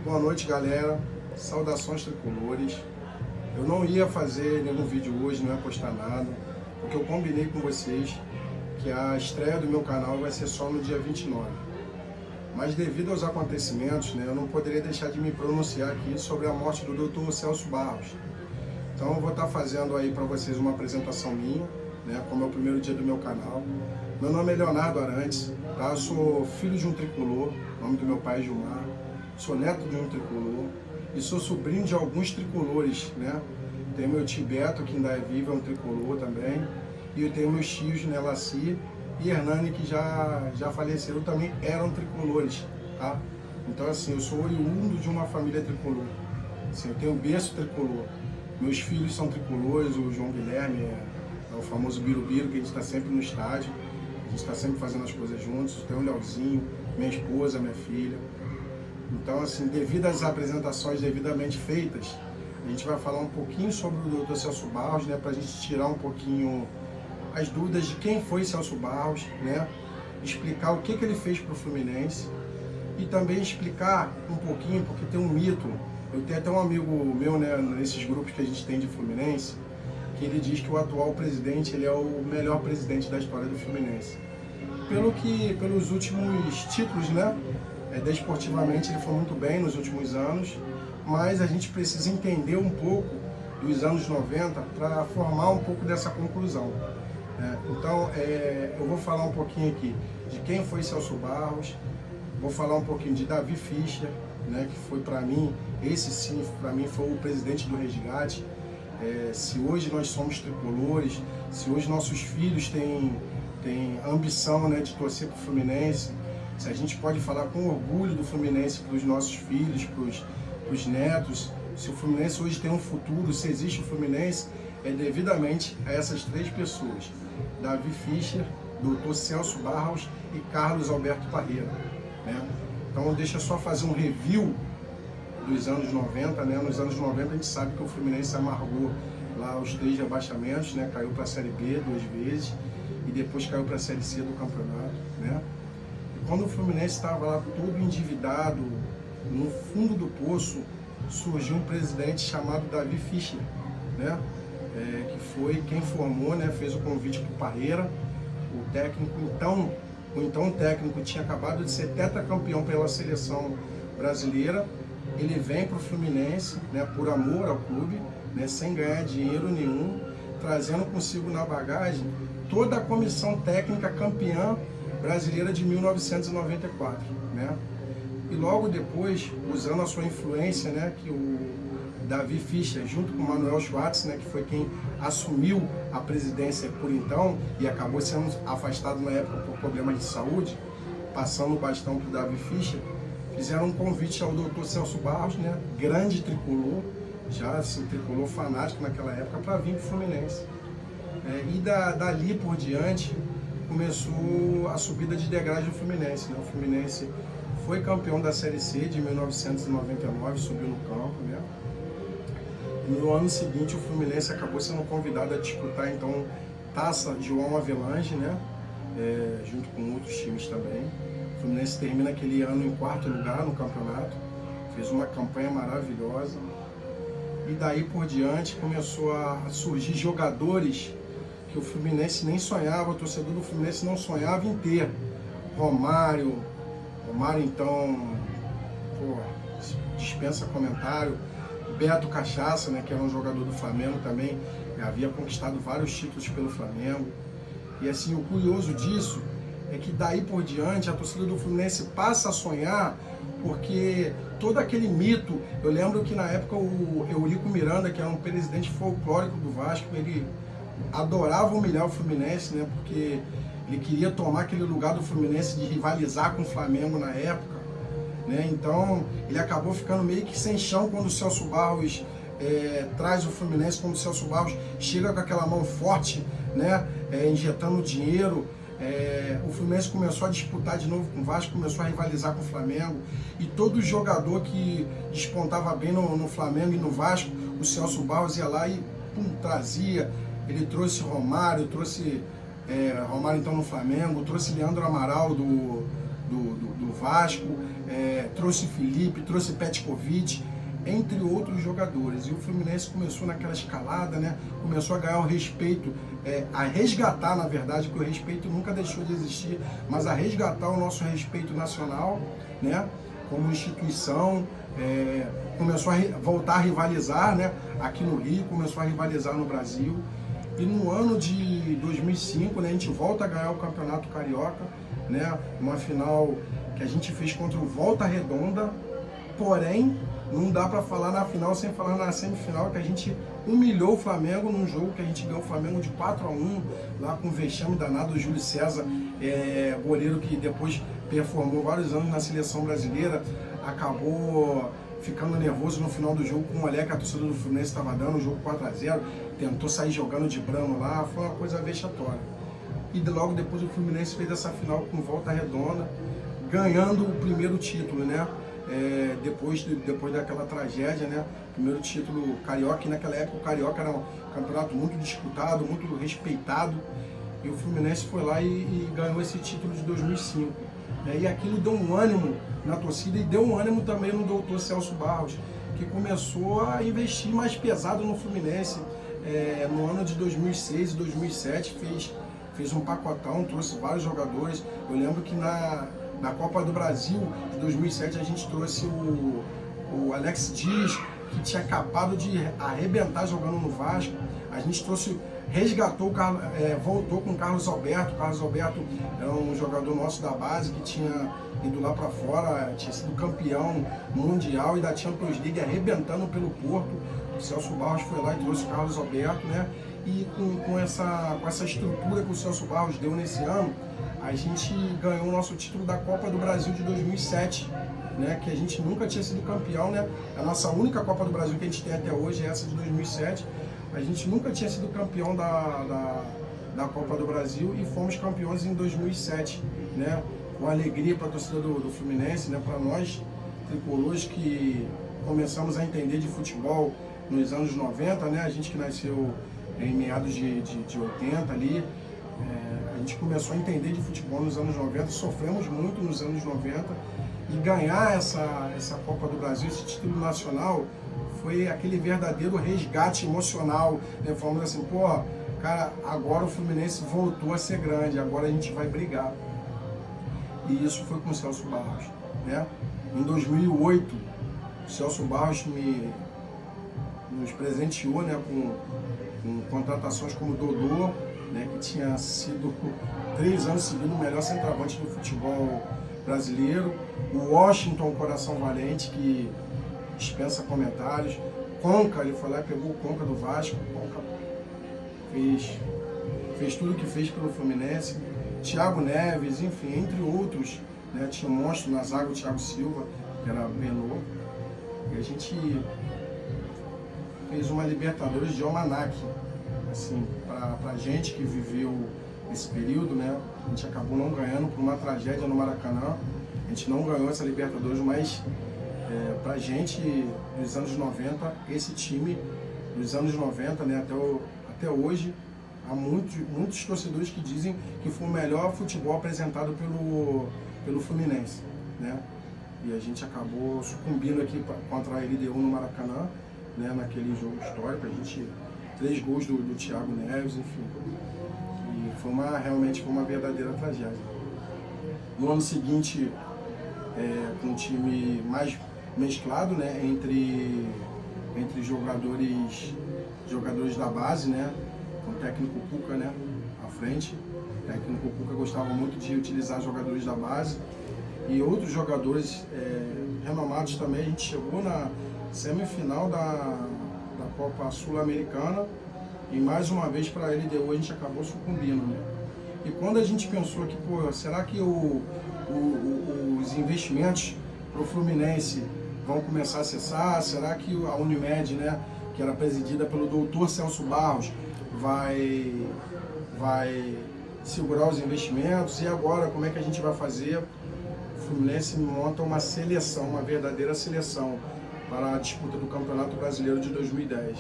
Boa noite, galera. Saudações tricolores. Eu não ia fazer nenhum vídeo hoje, não ia postar nada, porque eu combinei com vocês que a estreia do meu canal vai ser só no dia 29. Mas devido aos acontecimentos, eu não poderia deixar de me pronunciar aqui sobre a morte do Dr. Celso Barros. Então eu vou estar fazendo aí para vocês uma apresentação minha, como é o primeiro dia do meu canal. Meu nome é Leonardo Arantes, tá? Eu sou filho de um tricolor, o nome do meu pai é Gilmar, sou neto de um tricolor e sou sobrinho de alguns tricolores, Tem meu tio Beto, que ainda é vivo, é um tricolor também, e eu tenho meus tios, Laci e Hernani, que já faleceram, também eram tricolores, tá? Então assim, eu sou oriundo de uma família tricolor, assim, eu tenho berço tricolor. Meus filhos são tricolores, o João Guilherme é o famoso Birubiru, que a gente está sempre no estádio, a gente está sempre fazendo as coisas juntos. Tem o Leozinho, minha esposa, minha filha. Então, assim, devido às apresentações devidamente feitas, a gente vai falar um pouquinho sobre o Dr. Celso Barros, para a gente tirar um pouquinho as dúvidas de quem foi Celso Barros, explicar o que ele fez para o Fluminense e também explicar um pouquinho, porque tem um mito. Eu tenho até um amigo meu, nesses grupos que a gente tem de Fluminense, que ele diz que o atual presidente ele é o melhor presidente da história do Fluminense. Pelos últimos títulos, desportivamente ele foi muito bem nos últimos anos, mas a gente precisa entender um pouco dos anos 90 para formar um pouco dessa conclusão. Então, eu vou falar um pouquinho aqui de quem foi Celso Barros, vou falar um pouquinho de Davi Fischer, que foi para mim, esse sim, para mim foi o presidente do resgate. Se hoje nós somos tricolores, se hoje nossos filhos têm a ambição de torcer para o Fluminense, se a gente pode falar com orgulho do Fluminense para os nossos filhos, para os netos, se o Fluminense hoje tem um futuro, se existe o Fluminense, é devidamente a essas três pessoas: Davi Fischer, Dr. Celso Barros e Carlos Alberto Parreira. Então deixa eu só fazer um review dos anos 90, Nos anos 90 a gente sabe que o Fluminense amargou lá os 3 rebaixamentos, Caiu para a Série B 2 vezes e depois caiu para a Série C do campeonato, E quando o Fluminense estava lá todo endividado, no fundo do poço, surgiu um presidente chamado Davi Fischer, que foi quem formou, fez o convite para o Parreira, o técnico o então técnico tinha acabado de ser tetracampeão pela seleção brasileira. Ele vem para o Fluminense, por amor ao clube, sem ganhar dinheiro nenhum, trazendo consigo na bagagem toda a comissão técnica campeã brasileira de 1994, E logo depois, usando a sua influência, que o Davi Fischer, junto com o Manuel Schwartz, que foi quem assumiu a presidência por então e acabou sendo afastado na época por problemas de saúde, passando o bastão para o Davi Fischer, fizeram um convite ao Dr. Celso Barros, grande tricolor, já assim, tricolor fanático naquela época, para vir para o Fluminense. E dali por diante começou a subida de degraus do Fluminense. O Fluminense foi campeão da Série C de 1999, subiu no campo, E no ano seguinte o Fluminense acabou sendo convidado a disputar então Taça João Avelange, junto com outros times também. O Fluminense termina aquele ano em 4º lugar no campeonato, fez uma campanha maravilhosa. E daí por diante começou a surgir jogadores que o Fluminense nem sonhava, o torcedor do Fluminense não sonhava em ter. Romário então, dispensa comentário. Beto Cachaça, que era um jogador do Flamengo também, havia conquistado vários títulos pelo Flamengo. E assim, o curioso disso é que daí por diante a torcida do Fluminense passa a sonhar, porque todo aquele mito, eu lembro que na época o Eurico Miranda, que era um presidente folclórico do Vasco, ele adorava humilhar o Fluminense, porque ele queria tomar aquele lugar do Fluminense de rivalizar com o Flamengo na época, Então ele acabou ficando meio que sem chão quando o Celso Barros traz o Fluminense, quando o Celso Barros chega com aquela mão forte, injetando dinheiro. O Fluminense começou a disputar de novo com o Vasco, começou a rivalizar com o Flamengo, e todo jogador que despontava bem no Flamengo e no Vasco, o Celso Barros ia lá e trazia. Ele trouxe Romário, Romário então no Flamengo, trouxe Leandro Amaral do Vasco, trouxe Felipe, trouxe Petkovic, entre outros jogadores. E o Fluminense começou naquela escalada, né? Começou a ganhar o respeito, a resgatar, na verdade, porque o respeito nunca deixou de existir, mas a resgatar o nosso respeito nacional, né? Como instituição, começou a voltar a rivalizar, né? Aqui no Rio, começou a rivalizar no Brasil. E no ano de 2005, né, a gente volta a ganhar o Campeonato Carioca, né? Uma final que a gente fez contra o Volta Redonda, porém, não dá para falar na final sem falar na semifinal, que a gente humilhou o Flamengo num jogo que a gente ganhou o Flamengo de 4-1, lá com o vexame danado do Júlio César, goleiro que depois performou vários anos na seleção brasileira, acabou ficando nervoso no final do jogo com o olé que a torcida do Fluminense estava dando, um jogo 4-0, tentou sair jogando de bramo lá, foi uma coisa vexatória. E logo depois o Fluminense fez essa final com Volta Redonda, ganhando o primeiro título, né? Depois daquela tragédia, né? Primeiro título carioca, e naquela época o carioca era um campeonato muito disputado, muito respeitado, e o Fluminense foi lá e ganhou esse título de 2005. E aquilo deu um ânimo na torcida e deu um ânimo também no doutor Celso Barros, que começou a investir mais pesado no Fluminense. No ano de 2006 e 2007 fez um pacotão, trouxe vários jogadores. Eu lembro que na Copa do Brasil de 2007 a gente trouxe o Alex Dias, que tinha acabado de arrebentar jogando no Vasco. A gente resgatou, voltou com o Carlos Alberto. O Carlos Alberto era um jogador nosso da base que tinha ido lá para fora, tinha sido campeão mundial e da Champions League, arrebentando pelo Porto. O Celso Barros foi lá e trouxe o Carlos Alberto, né? E com essa estrutura que o Celso Barros deu nesse ano, a gente ganhou o nosso título da Copa do Brasil de 2007, né? Que a gente nunca tinha sido campeão, né? A nossa única Copa do Brasil que a gente tem até hoje é essa de 2007. A gente nunca tinha sido campeão da Copa do Brasil e fomos campeões em 2007, né? Com alegria para a torcida do Fluminense, né? Para nós, tricolores que começamos a entender de futebol nos anos 90, né? A gente que nasceu em meados de 80 ali, a gente começou a entender de futebol nos anos 90, sofremos muito nos anos 90, e ganhar essa Copa do Brasil, esse título nacional, foi aquele verdadeiro resgate emocional, né? Falando assim, pô, cara, agora o Fluminense voltou a ser grande, agora a gente vai brigar. E isso foi com o Celso Barros, né? Em 2008, o Celso Barros nos presenteou, né, com contratações como o Dodô, né, que tinha sido 3 anos seguindo o melhor centroavante do futebol brasileiro, o Washington Coração Valente, que dispensa comentários, Conca, ele foi lá e pegou o Conca do Vasco, Conca fez tudo o que fez pelo Fluminense, Thiago Neves, enfim, entre outros, né, tinha um monstro na zaga, o Thiago Silva, que era Benô, e a gente fez uma Libertadores de almanaque, assim, pra gente que viveu esse período, né? A gente acabou não ganhando por uma tragédia no Maracanã. A gente não ganhou essa Libertadores, mas pra gente dos anos 90, esse time dos anos 90, né, até hoje, há muitos torcedores que dizem que foi o melhor futebol apresentado pelo Fluminense, né? E a gente acabou sucumbindo aqui contra a LDU no Maracanã, né, naquele jogo histórico. A gente 3 gols do Thiago Neves, enfim. E realmente foi uma verdadeira tragédia. No ano seguinte, com um time mais mesclado, né, entre jogadores da base, né, com o técnico Cuca, né, à frente. O técnico Cuca gostava muito de utilizar jogadores da base e outros jogadores renomados também. A gente chegou na semifinal da Copa Sul-Americana e mais uma vez para a LDU a gente acabou sucumbindo, né? E quando a gente pensou que, pô, será que os investimentos para o Fluminense vão começar a cessar? Será que a Unimed, né, que era presidida pelo doutor Celso Barros, vai segurar os investimentos? E agora, como é que a gente vai fazer? O Fluminense monta uma seleção, uma verdadeira seleção para a disputa do Campeonato Brasileiro de 2010.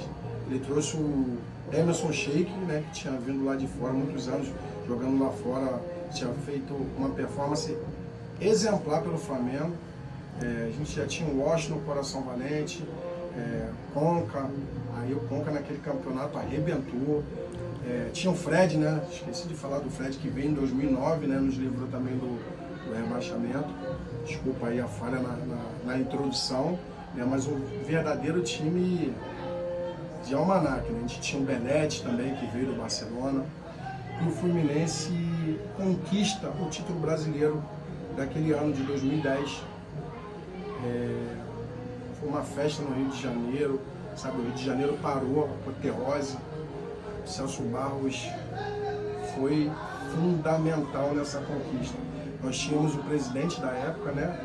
Ele trouxe o Emerson Sheik, né, que tinha vindo lá de fora há muitos anos, jogando lá fora, tinha feito uma performance exemplar pelo Flamengo. A gente já tinha o Washington, Coração Valente, Conca, aí o Conca naquele campeonato arrebentou. Tinha o Fred, né? Esqueci de falar do Fred, que veio em 2009, né? Nos livrou também do rebaixamento. Desculpa aí a falha na introdução, né? Mas um verdadeiro time de almanaque, né? A gente tinha o Benetti também, que veio do Barcelona. E o Fluminense conquista o título brasileiro daquele ano de 2010. Foi uma festa no Rio de Janeiro, sabe? O Rio de Janeiro parou, apoteose. O Celso Barros foi fundamental nessa conquista. Nós tínhamos o presidente da época, né?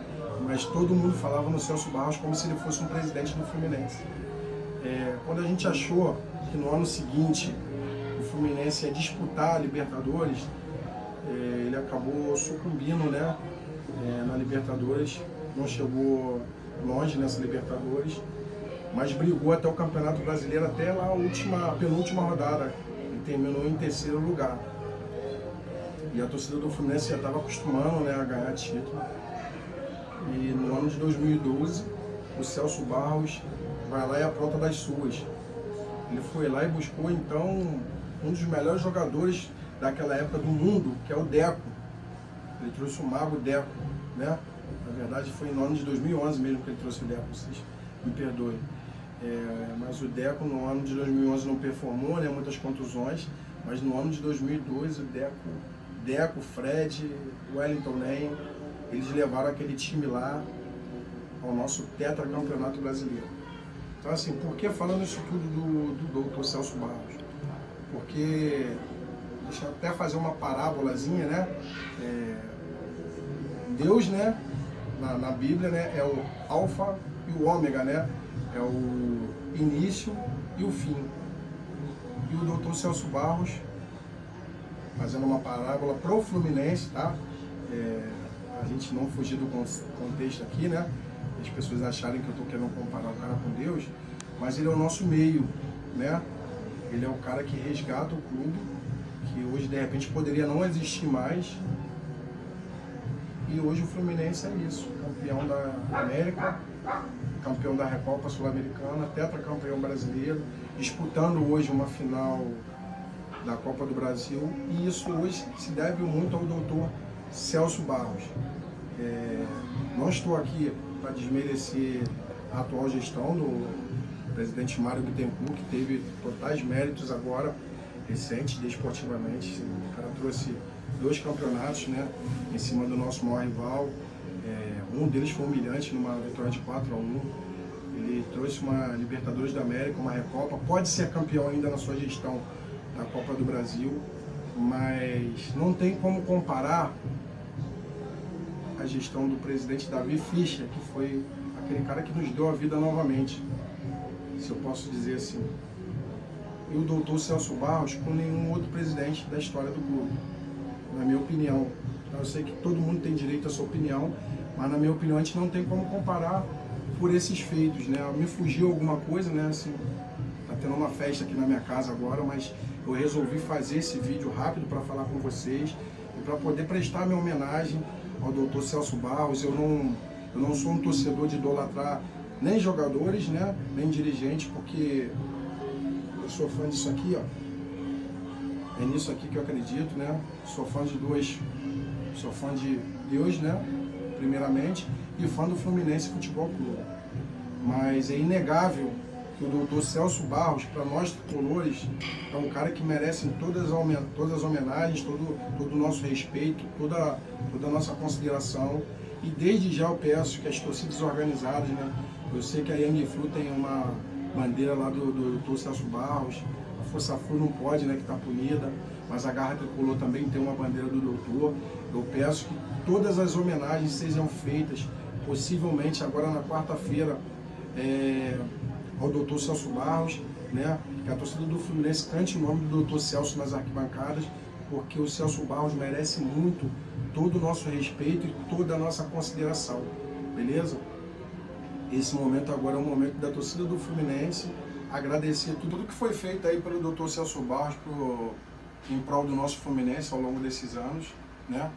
Mas todo mundo falava no Celso Barros como se ele fosse um presidente do Fluminense. Quando a gente achou que no ano seguinte o Fluminense ia disputar a Libertadores, ele acabou sucumbindo, né? Na Libertadores, não chegou longe nessa Libertadores, mas brigou até o Campeonato Brasileiro, até lá a penúltima rodada, e terminou em terceiro lugar. E a torcida do Fluminense já estava acostumando, né, a ganhar título. E no ano de 2012, o Celso Barros vai lá e apronta das suas. Ele foi lá e buscou, então, um dos melhores jogadores daquela época do mundo, que é o Deco. Ele trouxe o Mago Deco, né? Na verdade, foi no ano de 2011 mesmo que ele trouxe o Deco, vocês me perdoem. Mas o Deco no ano de 2011 não performou, né? Muitas contusões, mas no ano de 2012 o Deco, Fred, Wellington Nem, eles levaram aquele time lá ao nosso tetracampeonato brasileiro. Então, assim, por que falando isso tudo do doutor Celso Barros? Porque, deixa eu até fazer uma parábolazinha, né? Deus, né, na Bíblia, né, é o alfa e o ômega, né? É o início e o fim. E o doutor Celso Barros, fazendo uma parábola pro Fluminense, tá? A gente não fugir do contexto aqui, né? As pessoas acharem que eu estou querendo comparar o cara com Deus, mas ele é o nosso meio, né? Ele é o cara que resgata o clube, que hoje de repente poderia não existir mais. E hoje o Fluminense é isso, campeão da América, campeão da Recopa Sul-Americana, tetracampeão brasileiro, disputando hoje uma final da Copa do Brasil, e isso hoje se deve muito ao doutor Celso Barros. Não estou aqui para desmerecer a atual gestão do presidente Mário Bittencourt, que teve totais méritos agora, recentes, desportivamente. O cara trouxe 2 campeonatos, né, em cima do nosso maior rival. Um deles foi humilhante, numa vitória de 4-1. Ele trouxe uma Libertadores da América, uma Recopa. Pode ser campeão ainda na sua gestão da Copa do Brasil, mas não tem como comparar a gestão do presidente Davi Fischer, que foi aquele cara que nos deu a vida novamente, se eu posso dizer assim. E o doutor Celso Barros com nenhum outro presidente da história do clube, na minha opinião. Eu sei que todo mundo tem direito à sua opinião, mas na minha opinião a gente não tem como comparar por esses feitos, né? Me fugiu alguma coisa, né? Assim, tá tendo uma festa aqui na minha casa agora, mas eu resolvi fazer esse vídeo rápido para falar com vocês e para poder prestar minha homenagem ao doutor Celso Barros. Eu não sou um torcedor de idolatrar nem jogadores, né? Nem dirigentes, porque eu sou fã disso aqui, ó. É nisso aqui que eu acredito, né? Sou fã de Deus, né? Primeiramente, e fã do Fluminense Futebol Clube. Mas é inegável que o doutor Celso Barros, para nós tricolores, é um cara que merece todas as homenagens, todo o nosso respeito, toda a nossa consideração. E desde já eu peço que as torcidas organizadas, né? Eu sei que a Yang Flu tem uma bandeira lá do doutor Celso Barros, a Força Flu não pode, né, que está punida, mas a Garra Tricolor também tem uma bandeira do doutor. Eu peço que todas as homenagens sejam feitas, possivelmente agora na quarta-feira, ao doutor Celso Barros, né, que a torcida do Fluminense cante o nome do doutor Celso nas arquibancadas, porque o Celso Barros merece muito todo o nosso respeito e toda a nossa consideração, beleza? Esse momento agora é o momento da torcida do Fluminense agradecer tudo que foi feito aí pelo doutor Celso Barros em prol do nosso Fluminense ao longo desses anos, né?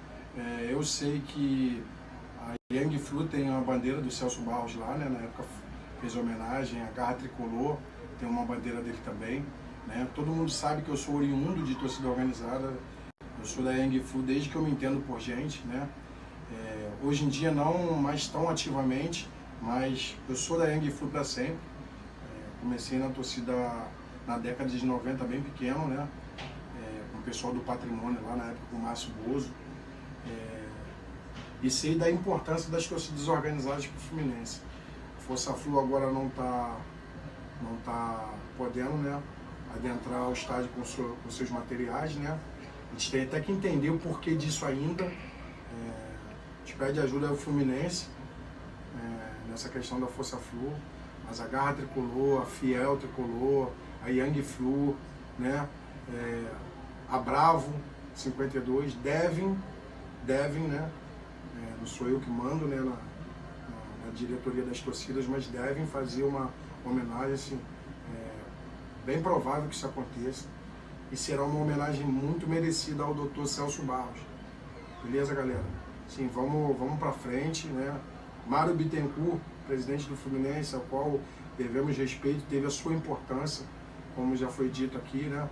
Eu sei que Young Flu tem uma bandeira do Celso Barros lá, né? Na época fez homenagem, a Garra Tricolor tem uma bandeira dele também, né? Todo mundo sabe que eu sou oriundo de torcida organizada, eu sou da Young Flu desde que eu me entendo por gente, né? Hoje em dia não mais tão ativamente, mas eu sou da Young Flu para sempre. Comecei na torcida na década de 90 bem pequeno, né? Com o pessoal do Patrimônio lá na época com o Márcio Bozo. E sei da importância das torcidas organizadas para o Fluminense. A Força Flu agora não tá podendo, né, adentrar o estádio com seus materiais, né? A gente tem até que entender o porquê disso ainda. A gente pede ajuda ao Fluminense nessa questão da Força Flu, mas a Garra Tricolor, a Fiel Tricolor, a Young Flu, né, a Bravo 52 devem, né? Não sou eu que mando, né, na diretoria das torcidas, mas devem fazer uma homenagem, assim, bem provável que isso aconteça, e será uma homenagem muito merecida ao Dr. Celso Barros. Beleza, galera? Sim, vamos para frente, né? Mário Bittencourt, presidente do Fluminense, ao qual devemos respeito, teve a sua importância, como já foi dito aqui, né?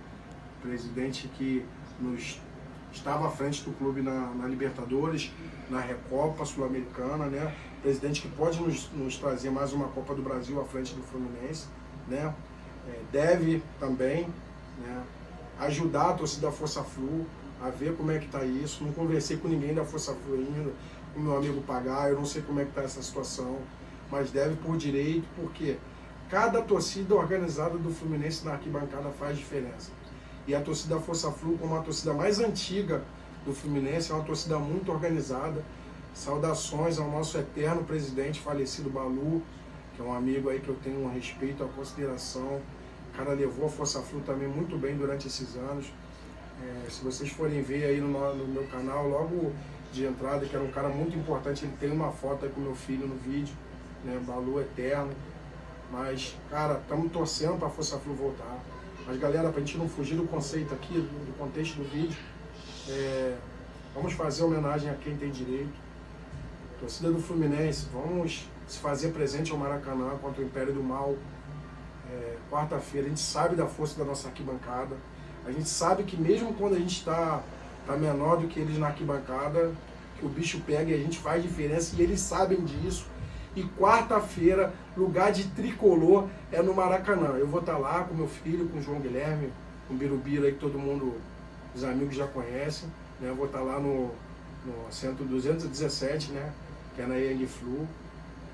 Presidente que estava à frente do clube na Libertadores, na Recopa Sul-Americana, né? Presidente que pode nos trazer mais uma Copa do Brasil à frente do Fluminense, né? Deve também, né, ajudar a torcida da Força Flu a ver como é que está isso. Não conversei com ninguém da Força Flu ainda, com meu amigo Pagar, eu não sei como é que está essa situação, mas deve por direito, porque cada torcida organizada do Fluminense na arquibancada faz diferença. E a torcida da Força Flu, como a torcida mais antiga do Fluminense, é uma torcida muito organizada. Saudações ao nosso eterno presidente falecido Balu, que é um amigo aí que eu tenho um respeito, uma consideração. O cara levou a Força Flu também muito bem durante esses anos. Se vocês forem ver aí no meu canal, logo de entrada, que era um cara muito importante, ele tem uma foto aí com meu filho no vídeo, né? Balu eterno. Mas, cara, estamos torcendo para a Força Flu voltar. Mas, galera, para a gente não fugir do conceito aqui, do contexto do vídeo, vamos fazer homenagem a quem tem direito. Torcida do Fluminense, vamos se fazer presente ao Maracanã contra o Império do Mal. Quarta-feira, a gente sabe da força da nossa arquibancada. A gente sabe que mesmo quando a gente está menor do que eles na arquibancada, que o bicho pega e a gente faz diferença, e eles sabem disso. E quarta-feira, lugar de tricolor é no Maracanã. Eu vou estar lá com meu filho, com o João Guilherme, com o Birubiru aí que todo mundo, os amigos já conhecem, né? Eu vou estar lá no centro 217, né? Que é na Young Flu.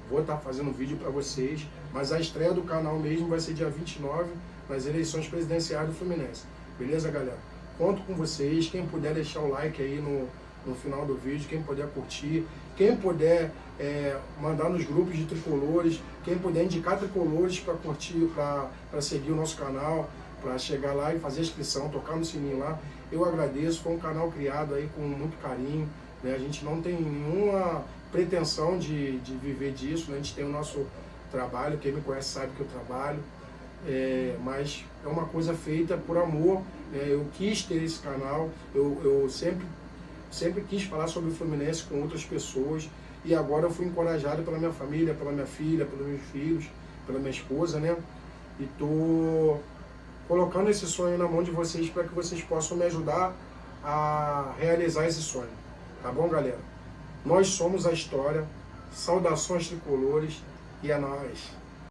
Vou estar fazendo vídeo para vocês, mas a estreia do canal mesmo vai ser dia 29, nas eleições presidenciais do Fluminense. Beleza, galera? Conto com vocês. Quem puder deixar o like aí no final do vídeo, quem puder curtir, quem puder mandar nos grupos de tricolores, quem puder indicar tricolores para curtir, para seguir o nosso canal, para chegar lá e fazer a inscrição, tocar no sininho lá, eu agradeço. Foi um canal criado aí com muito carinho, né? A gente não tem nenhuma pretensão de viver disso, né? A gente tem o nosso trabalho, quem me conhece sabe que eu trabalho, mas é uma coisa feita por amor. Eu quis ter esse canal, eu sempre quis falar sobre o Fluminense com outras pessoas, e agora eu fui encorajado pela minha família, pela minha filha, pelos meus filhos, pela minha esposa, né? E tô colocando esse sonho na mão de vocês para que vocês possam me ajudar a realizar esse sonho. Tá bom, galera? Nós somos a história. Saudações tricolores e é nóis!